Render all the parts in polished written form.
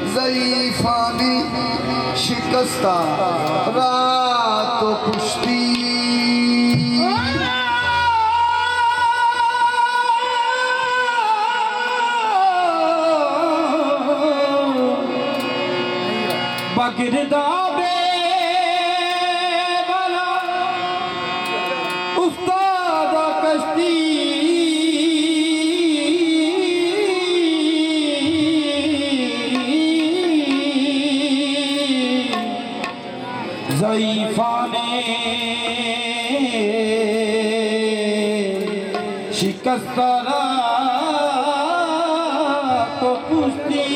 ज़ईफ़ानी शिकस्ता रात पुश्ती बगिरदाबे वाला उस्ताद कश्ती ज़ईफ़ाने शिकस्ता रात पुश्ती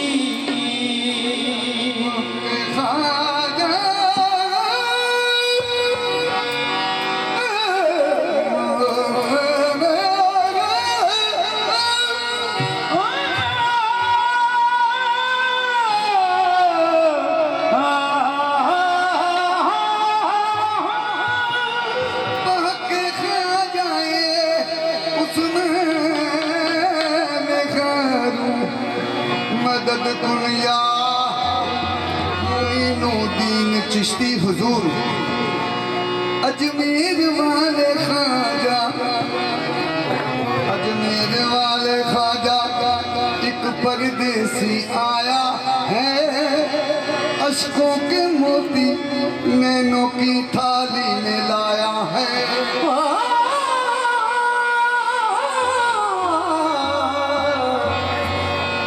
दुनिया मोइनुद्दीन चिश्ती हुजूर अजमेर वाले ख्वाजा, अजमेर वाले ख्वाजा एक परदेसी आया है, अश्कों के मोती नैनों की थाली में लाया है।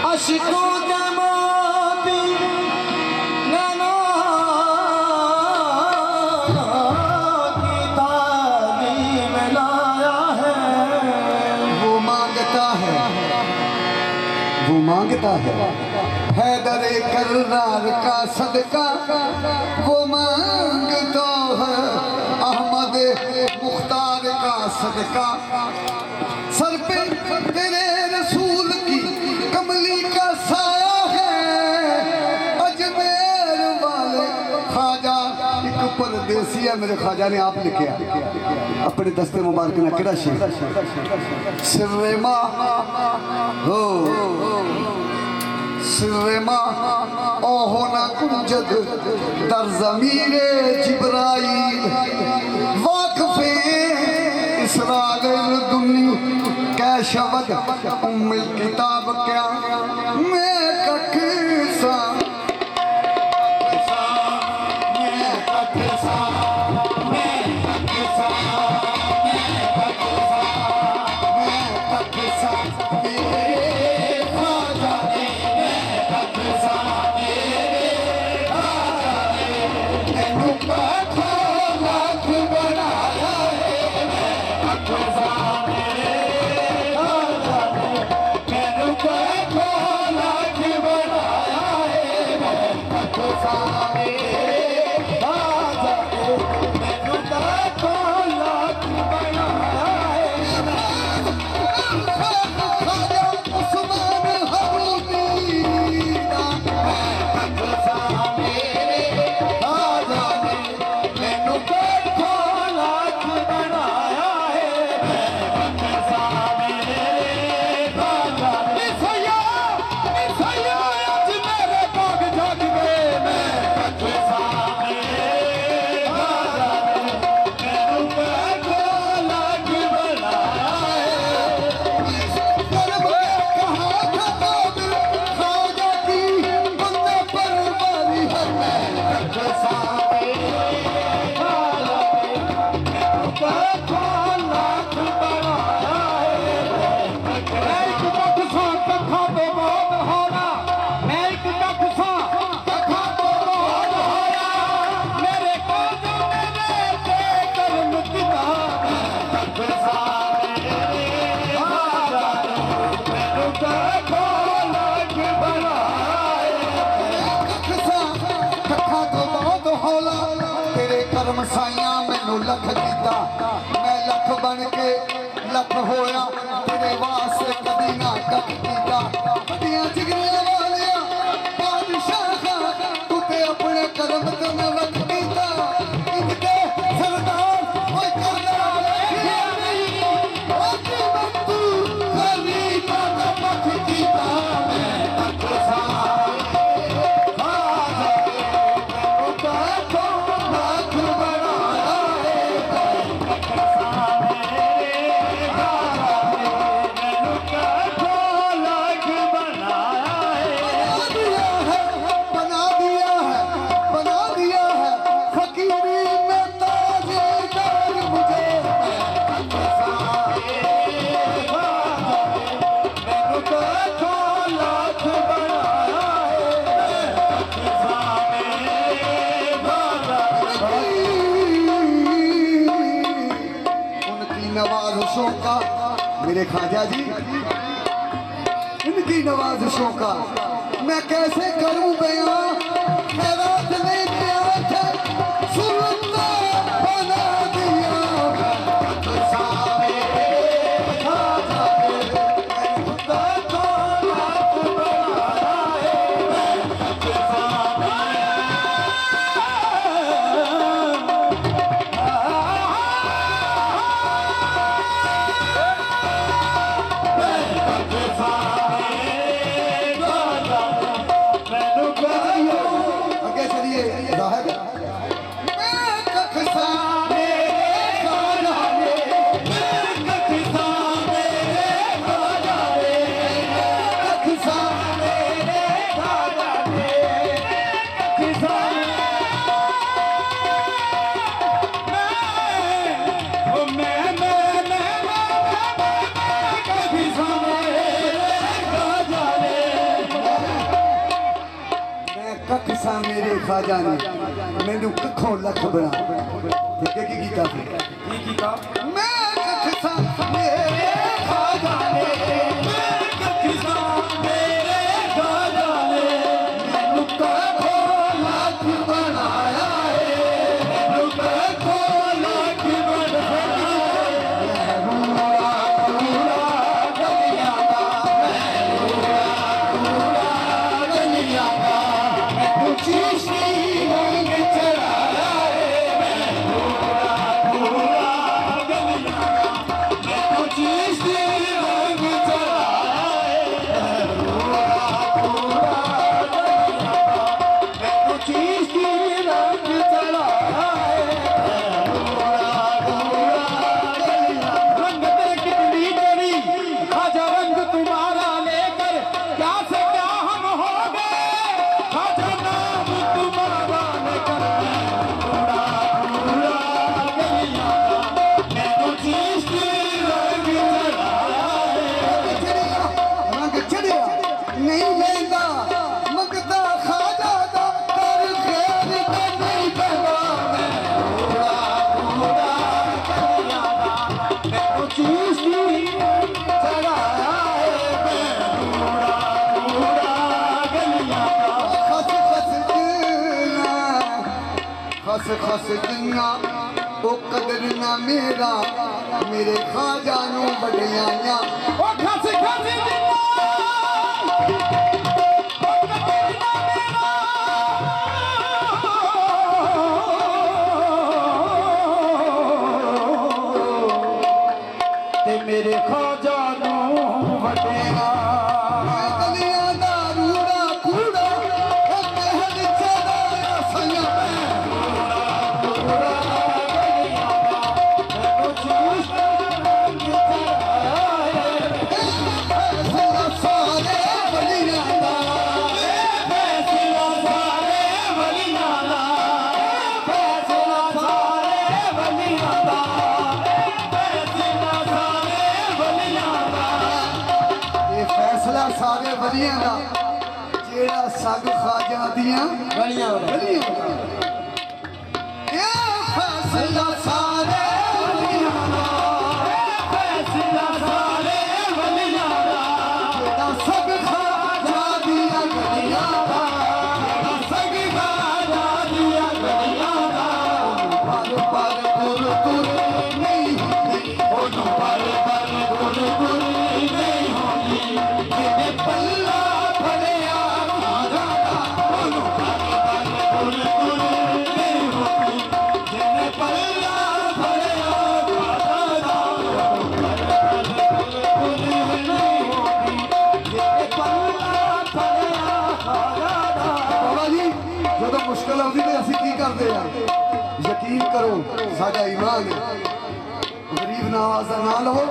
अश्कों के मोती नैनों की थाली में लाया है। वो मांगता है हैदरे कररार का सदका, वो मांगता है अहमद मुख्तार का सदका। सर पे तेरे रसूल की कमली का साया है, अजमेर वाले ख्वाजा एक परदेसी है। मेरे ख्वाजा ने आप लिखे अपने दस्ते मुबारक में किड़ा शेर सिर्रेमा हो सिर्रेमा ओहो ना कुंजद दर ज़मीरे जिब्राइल, वाक़फ़े इसरार दुनी कै शबद उम्मिल किताब क्या मैं कखसा मसाइया मैनू लख दिता, मैं लख बन के लख होया, तेरे वास्ते कदी ना कख कीता। वड्डियां जिगरियां वालिया बादशाह तू ते अपने करम ते मैं वख कीता। इनके सरदार ओए करना बाकी बंदू खलीफा दा वख कीता। मैं मेरे ख्वाजा जी इनकी नवाजिशों का मैं कैसे करूं बयां खैरात लेके आए थे सुल्तान बना दिया आगे चलिए जाहिर मैं कखसा कखसा कखसा मेरे ख्वाजा ने मैनू कखों लख बना ठीक है की कीता फिर की कीता मैं कखसा मेरे ख्वाजा ने कखसा मेरे ख्वाजा ने मैनू कखों लख बनाया है मैनू कखों लख बनाया है रूड़ा रूड़ा गलियां दा मैं रूड़ा रूड़ा गलियां दा चिश्ती रंग चढ़ाया है मैं रूड़ा रूड़ा गलियां दा मैं चिश्ती रंग चढ़ाया है मैं रूड़ा रूड़ा गलियां दा मैं चिश्ती रंग चढ़ाया है मैं रूड़ा रूड़ा गलियां रंग तेरे कितनी तेरी ख्वाजा रंग तुम्हारा लेकर क्या से क्या हम हो गए ख्वाजा नाम तुम्हारा लेकर रूड़ा रूड़ा गलियां दा मैं चिश्ती रंग चढ़ाया है रंग चढ़िया नहीं लेंदा मंगता ख्वाजा दा कर खैर ते नहीं पैदा रूड़ा रूड़ा गलियां दा मैं चिश्ती चढ़ाया है मैं रूड़ा रूड़ा गलियां दा खस खस दिना ओ कदर ना मेरा मेरे ख्वाजा नू बड़ियां ओ खस खस दिना ते मेरे ख्वाजा नू वडेगा गलियां दा रूड़ा कूड़ा ओ महल चढ़ाया सैया सारे बलियां दा ये फैसला सारे वलियां दा जेड़ा सग ख्वाजा दियां गलियां वलियां दा ये फैसला सारे वलियां दा जेड़ा सग ख्वाजा दियां गलियां दा सग ख्वाजा दियां गलियां दा पर पर गुर गुर नहीं होती ओनू पर पर गुर गुर नहीं होती जिन्हें पल्ला फड़िया ख्वाजा दा ओनू पर पर गुर गुर नहीं होती जिन्हें पल्ला फड़िया ख्वाजा दा ओनू पर पर गुर गुर नहीं होती जिन्हें पल्ला फड़िया ख्वाजा दा बाबा जी ਜਦੋਂ ਮੁਸ਼ਕਲ ਆਉਂਦੀ ਤੇ ਅਸੀਂ ਕੀ ਕਰਦੇ ਆ ਯਕੀਨ ਕਰੋ ਸਾਡਾ ਈਮਾਨ ਹੈ ਗਰੀਬ ਨਵਾਜ਼ ਦਾ ਨਾਂ ਲਵੋ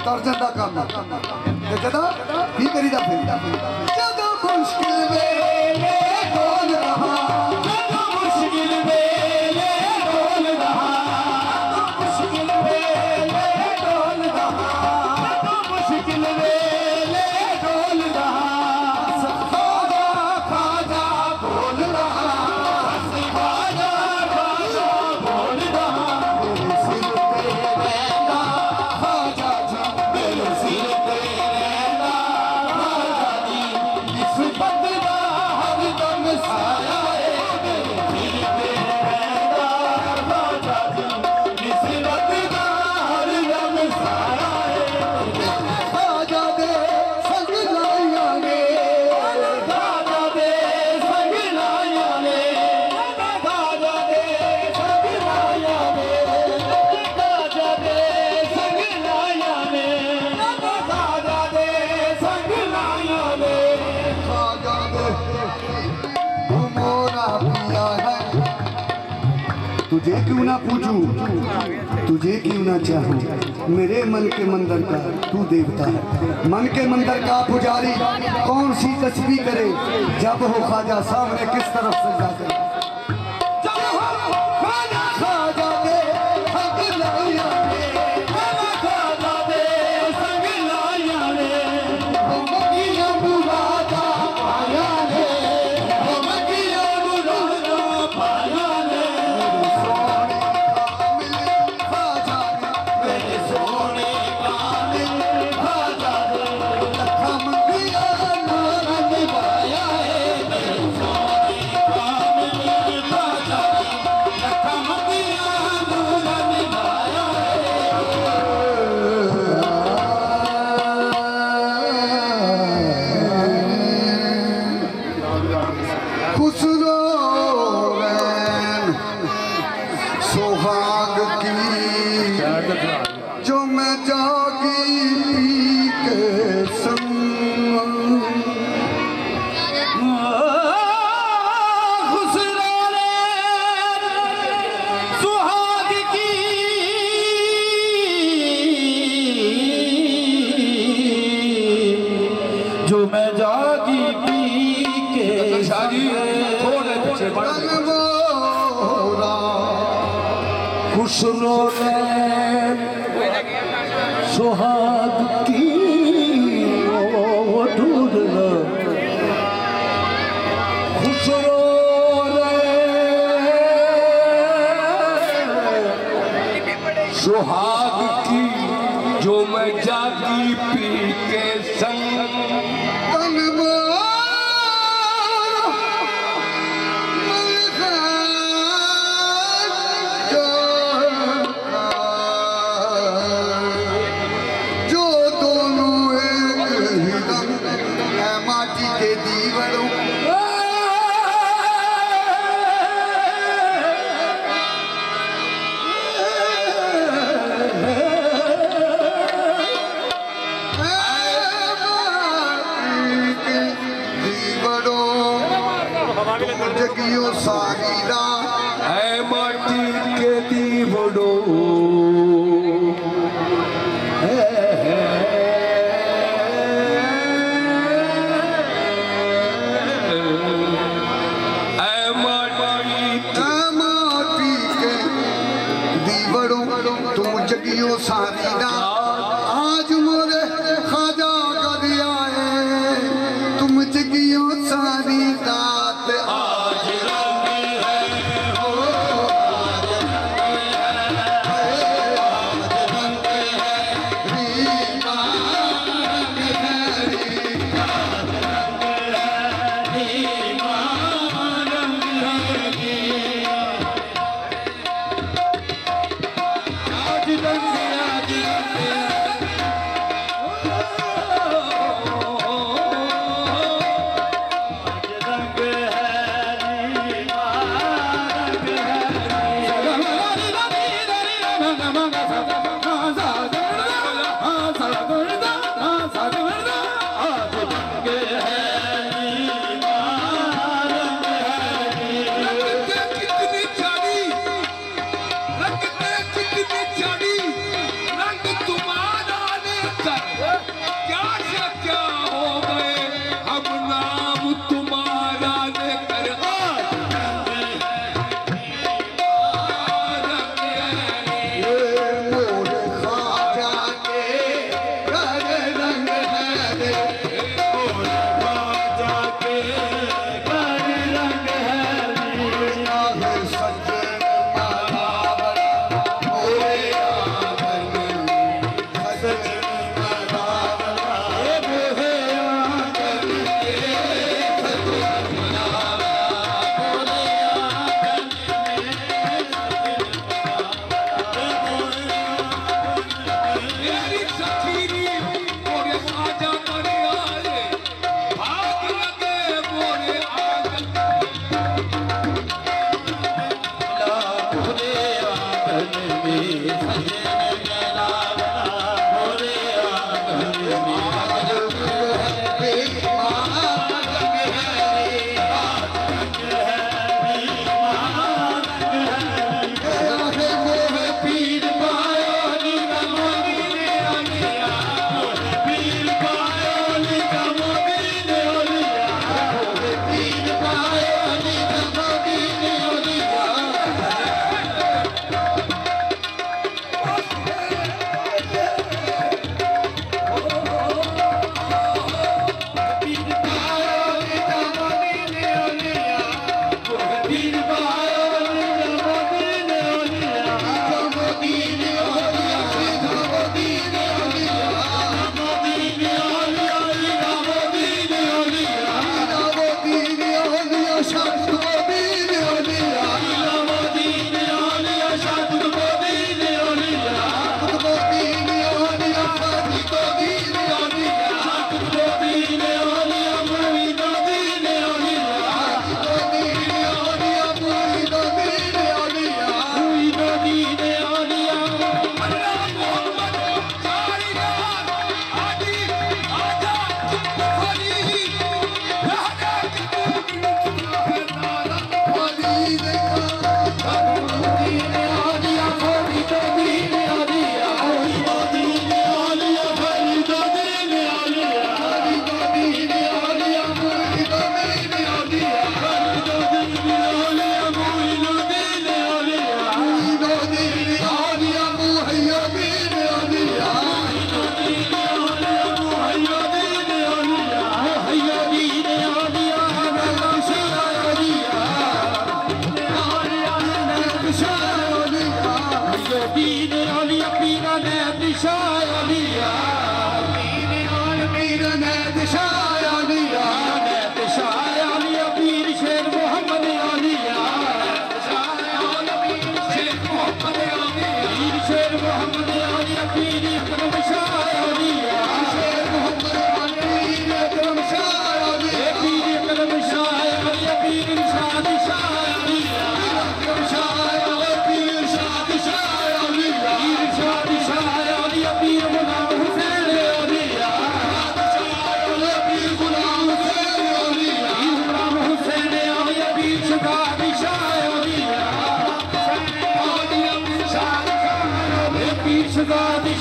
ਤਰ ਜਾਂਦਾ ਕੰਮ ਤੇ ਜਦੋਂ ਕੀ ਕਰੀਦਾ ਫਿਰ ਜਦੋਂ ਮੁਸ਼ਕਿਲ ਵੇਲੇ ਕੋਲ ਰਹਾ ਜਦੋਂ ਮੁਸ਼ਕਿਲ ਵੇਲੇ ਕੋਲ ਰਹਾ ਮੁਸ਼ਕਿਲ ਵੇਲੇ ਕੋਲ ਰਹਾ ਮੁਸ਼ਕਿਲ ਵੇਲੇ ਕੋਲ ਰਹਾ ਖਾਜਾ ਖਾਜਾ ਬੋਲ ਰਹਾ ਖਾਜਾ ਖਾਜਾ ਬੋਲ ਰਹਾ ਮੇਰੇ ਸਿਰ ਤੇ ਰਹਿੰਦਾ ਖਾਜਾ ਜੀ निस्बत दा हरदम साया है दिल ते रहंदा ख्वाजा जी निस्बत दा हरदम साया है ख्वाजा दे संग लाया ने ख्वाजा दे संग लाया ने ख्वाजा दे संग लाया ने ख्वाजा दे संग लाया ने ख्वाजा दे संग लाया ने ख्वाजा दे तू मोरा पिया है तुझे क्यों ना पूछूं तुझे क्यों ना चाहूं मेरे मन के मंदिर का तू देवता है मन के मंदिर का पुजारी कौन सी तस्वीर करे जब हो ख्वाजा सामने किस तरफ से जाते ख्वाजा दे हक लाया ख्वाजा दे संग लाया ने मगिया मुरादा पाया ने मगिया मुरादा पाया ने सोने कामिल ख्वाजा दे मेरे सोने कामिल ख्वाजा दे लखा मंगिया नारा निभाया है कामिल ख्वाजा दे लखा मदिया नूर निभाया खुसरो रैन सुहाग की जो मैं जागी पी के संग खुसरो रे सुहाग की जो मैं जागी पी के थोड़े पीछे मोरा खुसरो रे सुहाग की ओ ढूंढना खुसरो रे सुहाग की जो मैं जागी पी के संग तन मोरा जो दोनों एक ही रंग है माटी के दीवारों जगियो सारी रात है माटी के दीवड़ो माटी के दीवड़ों तुम जगियो सारी रात आज मोरे ख्वाजा का दिया है तुम जगियो सारी रात आज रंग है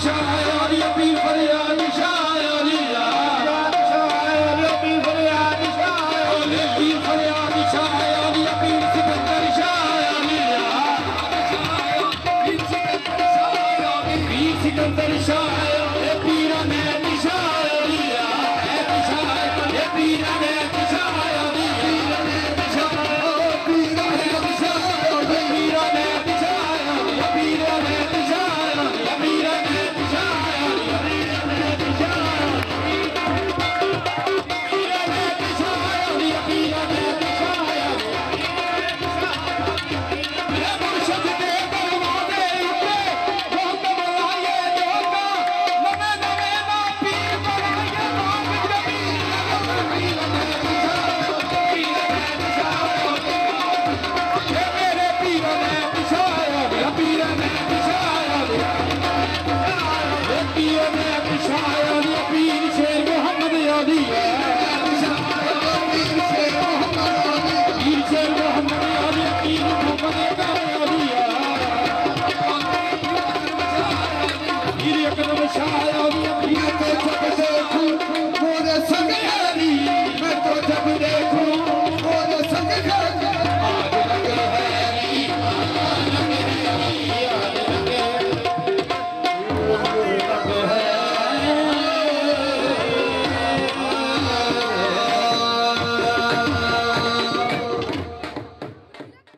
शायरी पीर फरियाद शायरी पीर फरियाद शायरी पीर फरियाद शायरी पीर सिकंदर शायरी पीर सिकंदर शायरी पीर ने शायरी पीर ने शायरी शायरी